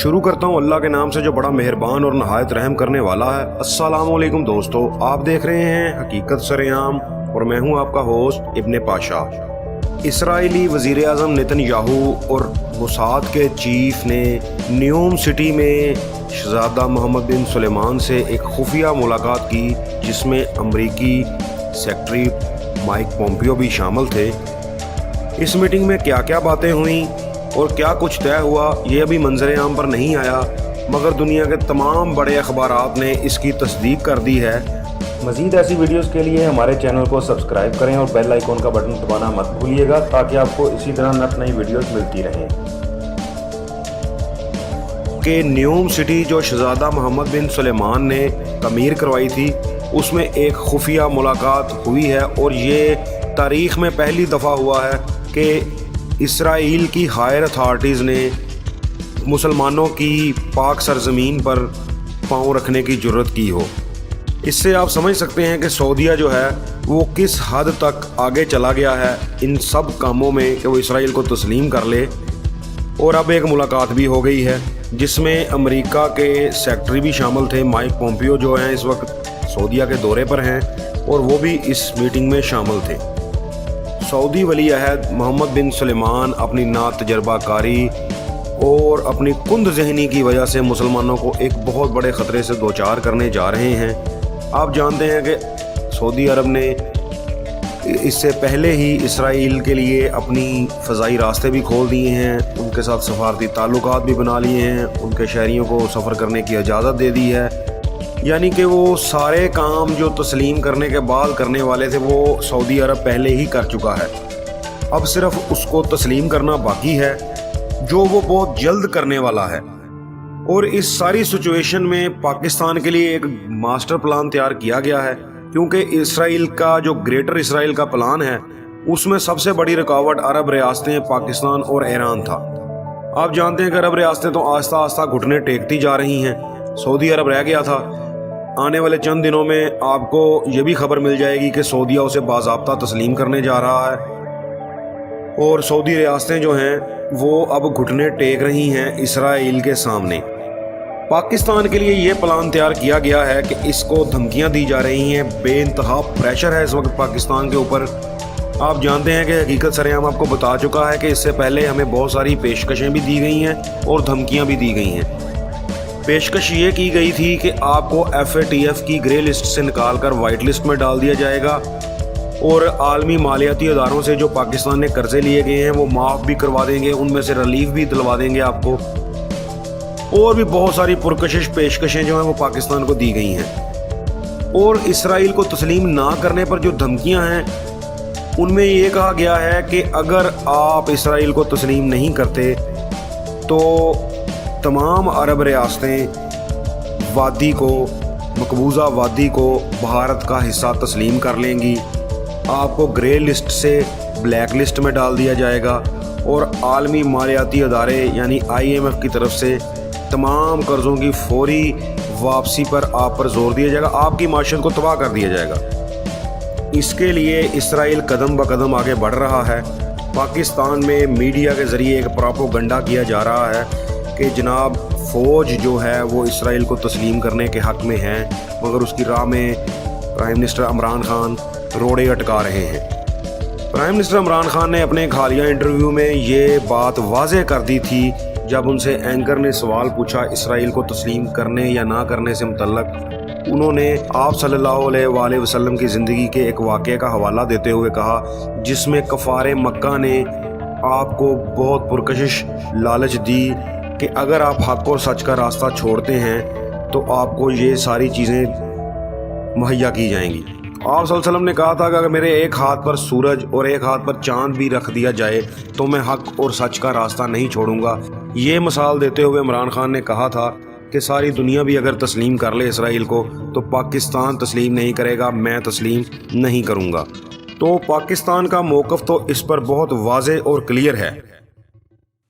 शुरू करता हूँ अल्लाह के नाम से जो बड़ा मेहरबान और नहायत रहम करने वाला है। अस्सलामु अलैकुम दोस्तों, आप देख रहे हैं हकीकत सरेआम और मैं हूँ आपका होस्ट इब्ने पाशा। इसराइली वज़ीर आज़म नेतन्याहू और मोसाद के चीफ ने न्यूम सिटी में शहज़ादा मोहम्मद बिन सुलेमान से एक खुफिया मुलाकात की, जिसमें अमरीकी सेक्रेटरी माइक पोम्पियो भी शामिल थे। इस मीटिंग में क्या क्या बातें हुई और क्या कुछ तय हुआ ये अभी मंजर आम पर नहीं आया, मगर दुनिया के तमाम बड़े अखबारात ने इसकी तस्दीक कर दी है। मज़ीद ऐसी वीडियोस के लिए हमारे चैनल को सब्सक्राइब करें और बेल आइकॉन का बटन दबाना मत भूलिएगा, ताकि आपको इसी तरह नई वीडियोस मिलती रहें। कि न्यूम सिटी जो शहज़ादा मोहम्मद बिन सुलेमान ने तमीर करवाई थी, उसमें एक खुफिया मुलाकात हुई है और ये तारीख़ में पहली दफ़ा हुआ है कि इसराइल की हायर अथॉरिटीज़ ने मुसलमानों की पाक सरज़मीन पर पाँव रखने की जुर्रत की हो। इससे आप समझ सकते हैं कि सऊदीया जो है वो किस हद तक आगे चला गया है इन सब कामों में कि वो इसराइल को तस्लीम कर ले। और अब एक मुलाकात भी हो गई है जिसमें अमेरिका के सेक्रेटरी भी शामिल थे। माइक पोम्पियो जो हैं इस वक्त सऊदीया के दौरे पर हैं और वो भी इस मीटिंग में शामिल थे। सऊदी वली अहद मोहम्मद बिन सुलेमान अपनी नातजर्बाकारी और अपनी कुंद जहनी की वजह से मुसलमानों को एक बहुत बड़े ख़तरे से दो चार करने जा रहे हैं। आप जानते हैं कि सऊदी अरब ने इससे पहले ही इसराइल के लिए अपनी फ़ज़ाई रास्ते भी खोल दिए हैं, उनके साथ सफारती ताल्लुकात भी बना लिए हैं, उनके शहरियों को सफ़र करने की इजाज़त दे दी है। यानी कि वो सारे काम जो तस्लीम करने के बाद करने वाले थे वो सऊदी अरब पहले ही कर चुका है। अब सिर्फ उसको तस्लीम करना बाकी है, जो वो बहुत जल्द करने वाला है। और इस सारी सिचुएशन में पाकिस्तान के लिए एक मास्टर प्लान तैयार किया गया है, क्योंकि इसराइल का जो ग्रेटर इसराइल का प्लान है उसमें सबसे बड़ी रुकावट अरब रियासतें, पाकिस्तान और ईरान था। आप जानते हैं कि अरब रियासतें तो आस्ता आस्ता घुटने टेकती जा रही हैं, सऊदी अरब रह गया था। आने वाले चंद दिनों में आपको ये भी खबर मिल जाएगी कि सऊदीया उसे बाज़ाब्ता तस्लीम करने जा रहा है और सऊदी रियासतें जो हैं वो अब घुटने टेक रही हैं इसराइल के सामने। पाकिस्तान के लिए ये प्लान तैयार किया गया है कि इसको धमकियां दी जा रही हैं, बेइंतहा प्रेशर है इस वक्त पाकिस्तान के ऊपर। आप जानते हैं कि हकीकत सरेआम आपको बता चुका है कि इससे पहले हमें बहुत सारी पेशकशें भी दी गई हैं और धमकियां भी दी गई हैं। पेशकश ये की गई थी कि आपको FATF की ग्रे लिस्ट से निकाल कर वाइट लिस्ट में डाल दिया जाएगा और आलमी मालियाती अदारों से जो पाकिस्तान ने कर्जे लिए गए हैं वो माफ़ भी करवा देंगे, उनमें से रिलीफ भी दिलवा देंगे आपको। और भी बहुत सारी पुरकशिश पेशकशें जो हैं वो पाकिस्तान को दी गई हैं। और इसराइल को तस्लीम ना करने पर जो धमकियां हैं उनमें ये कहा गया है कि अगर आप इसराइल को तस्लीम नहीं करते तो तमाम अरब रियासतें वादी को, मकबूजा वादी को भारत का हिस्सा तस्लीम कर लेंगी, आपको ग्रे लिस्ट से ब्लैक लिस्ट में डाल दिया जाएगा और आलमी मालियाती अदारे यानी IMF की तरफ से तमाम कर्ज़ों की फौरी वापसी पर आप पर जोर दिया जाएगा, आपकी माशरत को तबाह कर दिया जाएगा। इसके लिए इसराइल कदम ब कदम आगे बढ़ रहा है। पाकिस्तान में मीडिया के ज़रिए एक प्रोपेगेंडा किया जा रहा है कि जनाब फ़ौज जो है वो इसराइल को तस्लीम करने के हक़ में है, मगर उसकी राह में प्राइम मिनिस्टर इमरान खान रोड़े अटका रहे हैं। प्राइम मिनिस्टर इमरान खान ने अपने एक हालिया इंटरव्यू में ये बात वाज़ेह कर दी थी जब उनसे एंकर ने सवाल पूछा इसराइल को तस्लीम करने या ना करने से मुतल्लक। उन्होंने आप सल्लल्लाहु अलैहि वसल्लम की ज़िंदगी के एक वाक़े का हवाला देते हुए कहा, जिसमें कफ़ारे मक्का ने आपको बहुत पुरकशिश लालच दी कि अगर आप हक़ और सच का रास्ता छोड़ते हैं तो आपको ये सारी चीज़ें मुहैया की जाएंगी। आप सल्लल्लाहु अलैहि वसल्लम ने कहा था कि अगर मेरे एक हाथ पर सूरज और एक हाथ पर चांद भी रख दिया जाए तो मैं हक़ और सच का रास्ता नहीं छोड़ूंगा। ये मिसाल देते हुए इमरान खान ने कहा था कि सारी दुनिया भी अगर तस्लीम कर ले इसराइल को तो पाकिस्तान तस्लीम नहीं करेगा, मैं तस्लीम नहीं करूँगा। तो पाकिस्तान का मौक़िफ़ तो इस पर बहुत वाज़ेह और क्लियर है,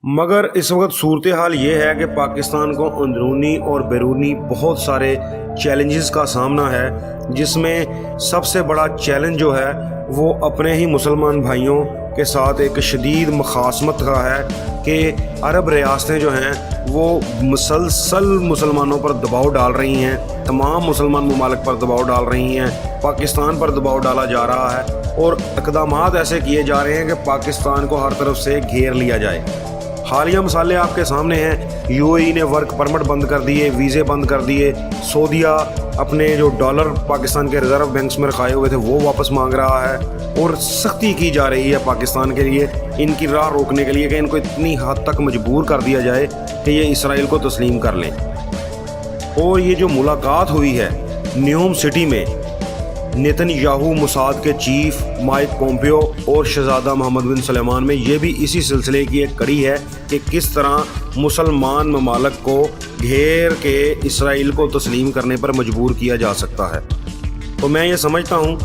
मगर इस वक्त सूरत हाल ये है कि पाकिस्तान को अंदरूनी और बैरूनी बहुत सारे चैलेंजेस का सामना है, جس میں سب سے بڑا چیلنج جو ہے وہ اپنے ہی مسلمان بھائیوں کے ساتھ ایک شدید مخاصمت کا ہے کہ عرب ریاستیں جو ہیں وہ مسلسل مسلمانوں پر دباؤ ڈال رہی ہیں، تمام مسلمان ممالک پر دباؤ ڈال رہی ہیں، پاکستان پر دباؤ ڈالا جا رہا ہے اور اقدامات ایسے کیے جا رہے ہیں کہ پاکستان کو ہر طرف سے گھیر لیا جائے۔ حالیہ مثالیں آپ کے سامنے ہیں، یو اے ای نے ورک پرمٹ بند کر دیے، ویزے بند کر دیے، سعودیہ اپنے جو ڈالر پاکستان کے ریزرو بینکس میں رکھائے ہوئے تھے وہ واپس مانگ رہا ہے، اور سختی کی جا رہی ہے پاکستان کے لیے ان کی راہ روکنے کے لیے کہ ان کو اتنی حد تک مجبور کر دیا جائے کہ یہ اسرائیل کو تسلیم کر لیں۔ اور یہ جو ملاقات ہوئی ہے نیوم سٹی میں نیتن یاہو موساد کے چیف مائک پومپیو اور شہزادہ محمد بن سلمان میں، یہ بھی اسی سلسلے کی ایک کڑی ہے کہ کس طرح مسلمان ممالک کو گھیر کے اسرائیل کو تسلیم کرنے پر مجبور کیا جا سکتا ہے۔ تو میں یہ سمجھتا ہوں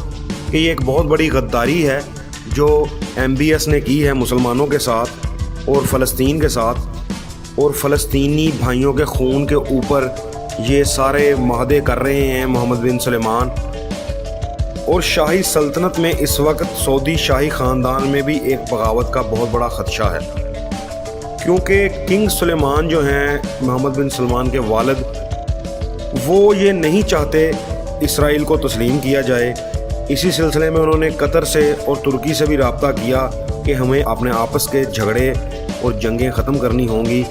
کہ یہ ایک بہت بڑی غداری ہے جو ایم بی ایس نے کی ہے مسلمانوں کے ساتھ اور فلسطین کے ساتھ، اور فلسطینی بھائیوں کے خون کے اوپر یہ سارے معاہدے کر رہے ہیں محمد بن سلمان۔ اور شاہی سلطنت میں اس وقت سعودی شاہی خاندان میں بھی ایک بغاوت کا بہت بڑا خدشہ ہے، کیونکہ کنگ سلیمان جو ہیں محمد بن سلمان کے والد، وہ یہ نہیں چاہتے اسرائیل کو تسلیم کیا جائے۔ اسی سلسلے میں انہوں نے قطر سے اور ترکی سے بھی رابطہ کیا کہ ہمیں اپنے آپس کے جھگڑے اور جنگیں ختم کرنی ہوں گی،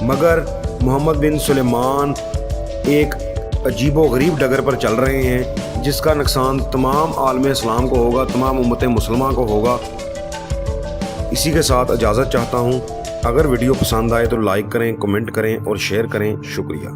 مگر محمد بن سلیمان ایک عجیب و غریب ڈگر پر چل رہے ہیں جس کا نقصان تمام عالم اسلام کو ہوگا، تمام امت مسلمہ کو ہوگا۔ اسی کے ساتھ اجازت چاہتا ہوں، اگر ویڈیو پسند آئے تو لائک کریں، کمنٹ کریں اور شیئر کریں۔ شکریہ۔